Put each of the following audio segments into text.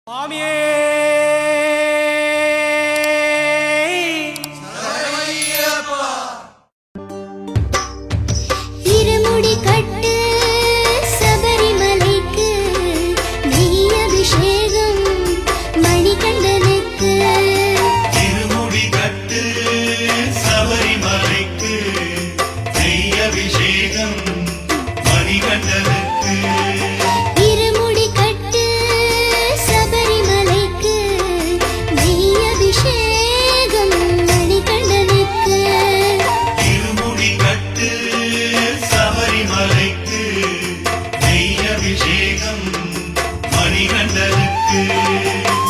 சுவாமியே இருமுடி கட்டு சபரிமலைக்கு நெய் அபிஷேகம் மணிகண்டனுக்கு இருமுடி கட்டு சபரிமலைக்கு நெய் அபிஷேகம் மணிகண்டனுக்கு இருமுடி கட்டு சபரிமலைக்கு நெய் அபிஷேகம் மணிகண்டனுக்கு இருமுடி கட்டு சபரிமலைக்கு நெய் அபிஷேகம் மணிகண்டனுக்கு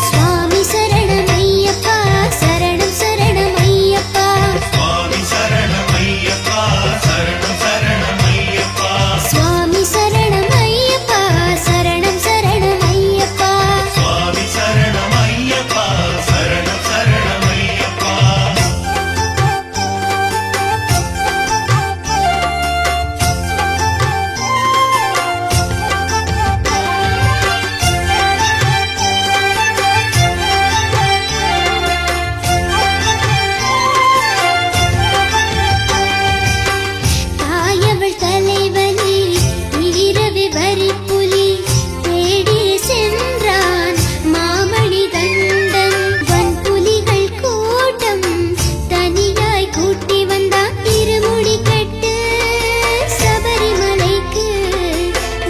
சுவாமி சரணமையப்பா சரணம் சரணமையப்பா சுவாமி சரணமையப்பா சரணம் சரணமையப்பா சுவாமி சரணமையப்பா சரணம் சரணமையப்பா சுவாமி சரணமையப்பா சரணம் சரணமையப்பா தாயவள் தலைவனே இரவி வரி புலி தேடி சென்றான் மாமணி தண்டன் வன்புலிகள் கூட்டம் தனியாய் கூட்டி வந்தான் இருமுடி கட்டு சபரிமலைக்கு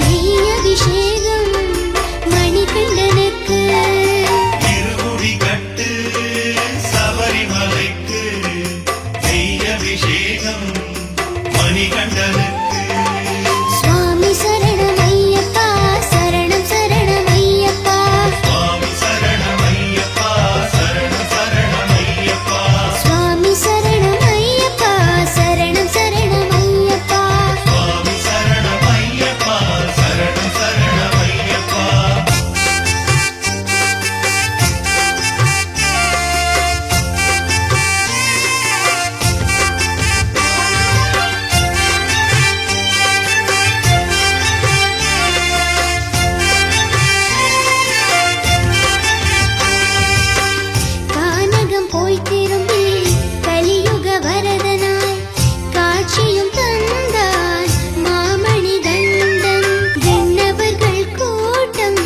நெய் அபிஷேகம் மணிகண்டனுக்கு இருமுடி கட்டு சபரிமலைக்கு நெய் அபிஷேகம் மணிகண்டனுக்கு சுவாமி சரணமையப்பா சரணம் சரணமையப்பா சுவாமி சரணமையப்பா சரணம் சரணமையப்பா சுவாமி சரணமையப்பா சரணம் சரணமையப்பா சுவாமி சரணமையப்பா சரணம் சரணமையப்பா கானகம் போய் திரும்பி கலியுக வரதனாய் காட்சியும் தந்தான் மாமணி தண்டன் விண்ணவர்கள் கூட்டம்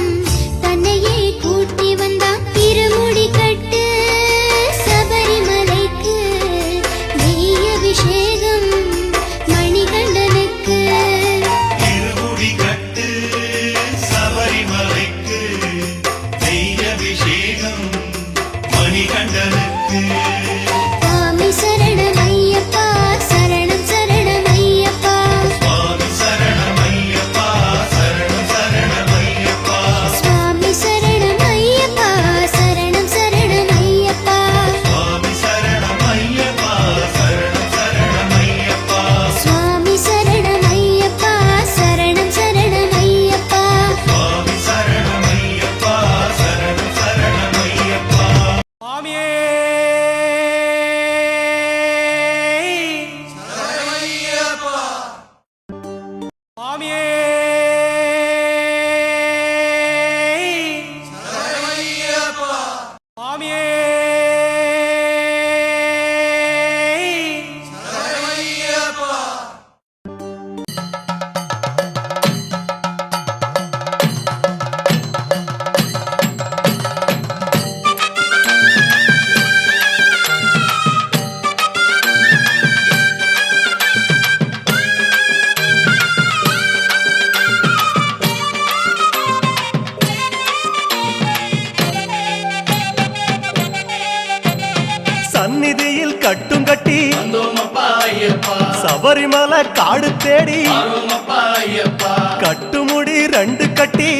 தன்னையே கூட்டி வந்தான் இருமுடி கட்டு சபரிமலைக்கு நெய் அபிஷேகம் மணிகண்டனுக்கு இருமுடி கட்டு சபரிமலைக்கு நெய் அபிஷேகம் மணிகண்டனுக்கு சுவாமி சரணமையப்பா சரணம் சரணமையப்பா சுவாமி சரணமையப்பா சரணம் சரணமையப்பா சுவாமி சரணமையப்பா சரணம் சரணமையப்பா சுவாமி சரணமையப்பா சரணம் சரணமையப்பா சுவாமி சரணமையப்பா சரணம் சரணமையப்பா சுவாமி சரணமையப்பா சரணம் சரணமையப்பா சுவாமியே சுவாமியே சுவாமியே சந்நிதியில் கட்டும் கட்டி சபரிமலை காடு தேடி கட்டுமுடி ரெண்டு கட்டி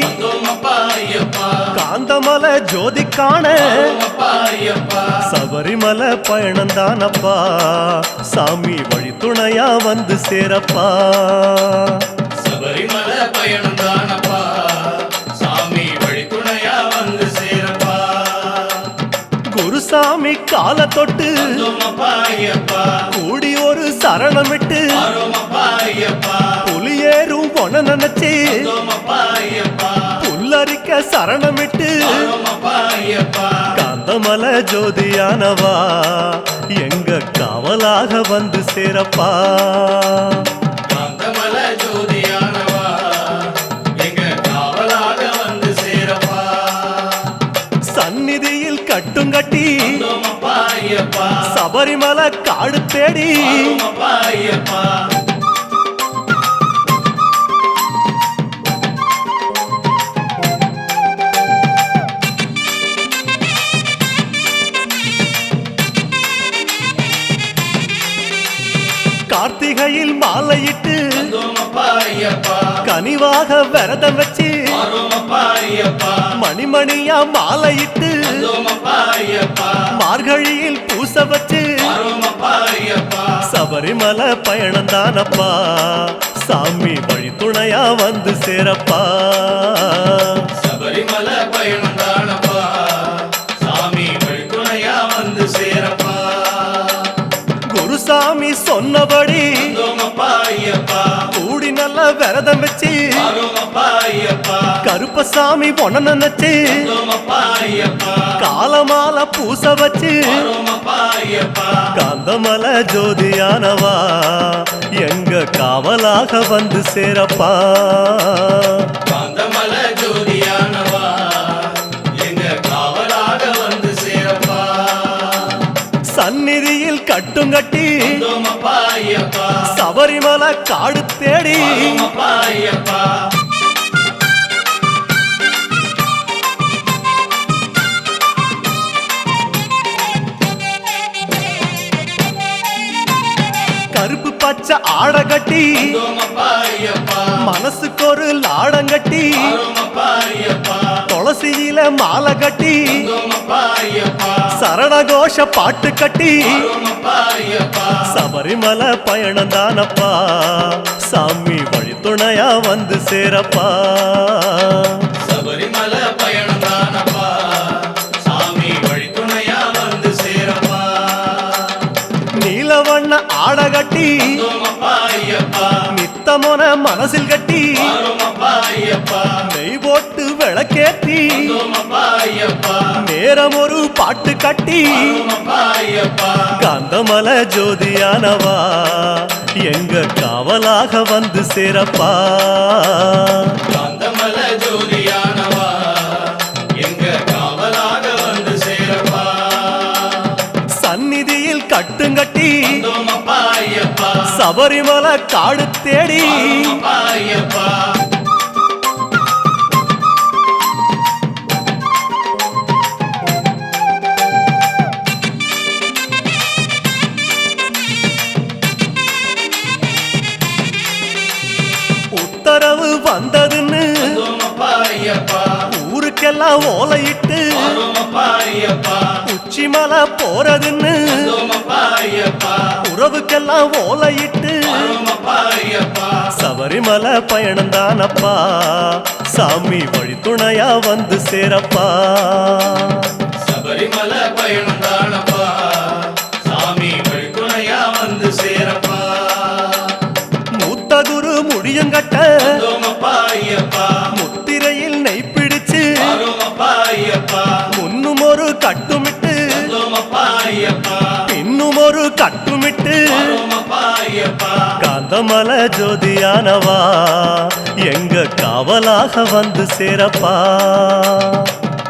காந்தமலை ஜோதி காண சபரிமலை பயணந்தானப்பா சாமி வழி துணையா வந்து சேரப்பா சபரிமலை பயணம் தானப்பா சாமி வழி துணையா வந்து சேரப்பா குருசாமி கால தொட்டு கூடி ஒரு சரணமிட்டு புலியேறும் பொன நினைச்சு புல்லரிக்க சரணமிட்டு காந்தமல ஜோதியானவா எங்க காவலாக வந்து சேரப்பா காந்தமல ஜோதியானவா எங்க காவலாக வந்து சேரப்பா சந்நிதியில் கட்டுங்கட்டி வந்தோமப்பா ஐயப்பா சபரிமலை காடு தேடி வந்தோமப்பா ஐயப்பா கார்த்திகையில் மாலையிட்டு வந்தோமப்பா ஐயப்பா கனிவாக விரதம் வச்சு வரோமப்பா ஐயப்பா மணிமணியா மாலையிட்டு வந்தோமப்பா ஐயப்பா மார்கழியில் பூச வச்சு வரோமப்பா ஐயப்பா சபரிமலை பயணம் தானப்பா சாமி வழி துணையா வந்து சேரப்பா சபரிமலை பயணம் தானப்பா சாமி வழித்துணையா வந்து சேரப்பா குருசாமி சொன்னபடி வந்தோமப்பா ஐயப்பா கூடி நல்ல விரதம் வச்சு வரோமப்பா ஐயப்பா கருப்பசாமி பொண்ண நினைச்சு வந்தோமப்பா ஐயப்பா காலமால பூச வச்சு வரோமப்பா ஐயப்பா காந்தமல ஜோதியானவா எங்க காவலாக வந்து சேரப்பா காந்தமல ஜோதியானவா எங்க காவலாக வந்து சேரப்பா சந்நிதியில் கட்டுங்கட்டி வந்தோமப்பா ஐயப்பா சபரிமலை காடு தேடி வரோமப்பா ஐயப்பா கருப்பு பச்சை ஆடை கட்டி வந்தோமப்பா ஐயப்பா மனசுக்கு ஒரு லாடங்கட்டி வரோமப்பா ஐயப்பா துளசியில மாலை கட்டி வந்தோமப்பா ஐயப்பா சரணகோஷ பாட்டு கட்டி வரோமப்பா ஐயப்பா சபரிமலை பயணம் தானப்பா சாமி வழி துணையா வந்து சேரப்பா சபரிமலை பயணம் தானப்பா சாமி வழித்துணையா வந்து சேரப்பா நீலவண்ண ஆடை கட்டி வந்தோமப்பா ஐயப்பா நித்தமொன மனசில் கட்டி வரோமப்பா ஐயப்பா நெய் போட்டு விளக்கேத்தி வந்தோமப்பா ஐயப்பா நேரம் ஒரு பாட்டு கட்டி வரோமப்பா ஐயப்பா காந்தமல ஜோதியானவா எங்க காவலாக வந்து சேரப்பா காந்தமல ஜோதியானவா எங்க காவலாக வந்து சேரப்பா சந்நிதியில் கட்டுங்கட்டி வந்தோமப்பா ஐயப்பா சபரிமலை காடு தேடி வரோமப்பா ஐயப்பா உத்தரவு வந்ததுன்னு வந்தோமப்பா ஐயப்பா ஊருக்கெல்லாம் ஓலையிட்டு வரோமப்பா ஐயப்பா உச்சிமலை போறதுன்னு வந்தோமப்பா ஐயப்பா உறவுக்கெல்லாம் ஓலையிட்டு வரோமப்பா ஐயப்பா சபரிமலை பயணம் தானப்பா சாமி வழி துணையா வந்து சேரப்பா சபரிமலை பயணம் தானப்பா சாமி வழித்துணையா வந்து சேரப்பா மூத்த குரு முடியங்கட்ட வந்தோமப்பா ஐயப்பா முத்திரையில் நெய் பிடிச்சு வரோமப்பா ஐயப்பா முன்னும் ஒரு கட்டுமிட்டு வந்தோமப்பா ஐயப்பா பின்னும் ஒரு கட்டுமிட்டு வரோமப்பா ஐயப்பா காந்தமல ஜோதியானவா எங்க காவலாக வந்து சேரப்பா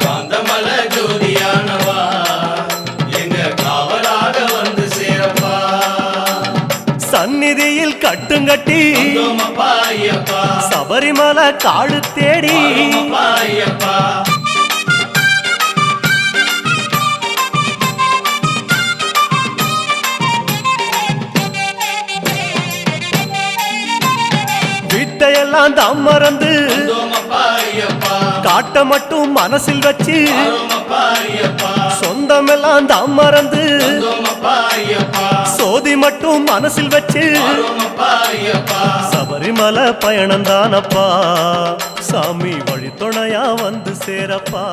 காந்தமல ஜோதியானவா எங்க காவலாக வந்து சேரப்பா சந்நிதியில் கட்டுங்கட்டி வந்தோமப்பா ஐயப்பா சபரிமலை காடு தேடி வரோமப்பா ஐயப்பா வீட்டையெல்லாம் தான் மறந்து வந்தோமப்பா ஐயப்பா காட்ட மட்டும் மனசில் வச்சு வரோமப்பா ஐயப்பா சொந்தமெல்லாம் தான் மறந்து வந்தோமப்பா ஐயப்பா சோதி மட்டும் மனசில் வச்சு வரோமப்பா ஐயப்பா சபரிமலை பயணம் தானப்பா சாமி வழி துணையா வந்து சேரப்பா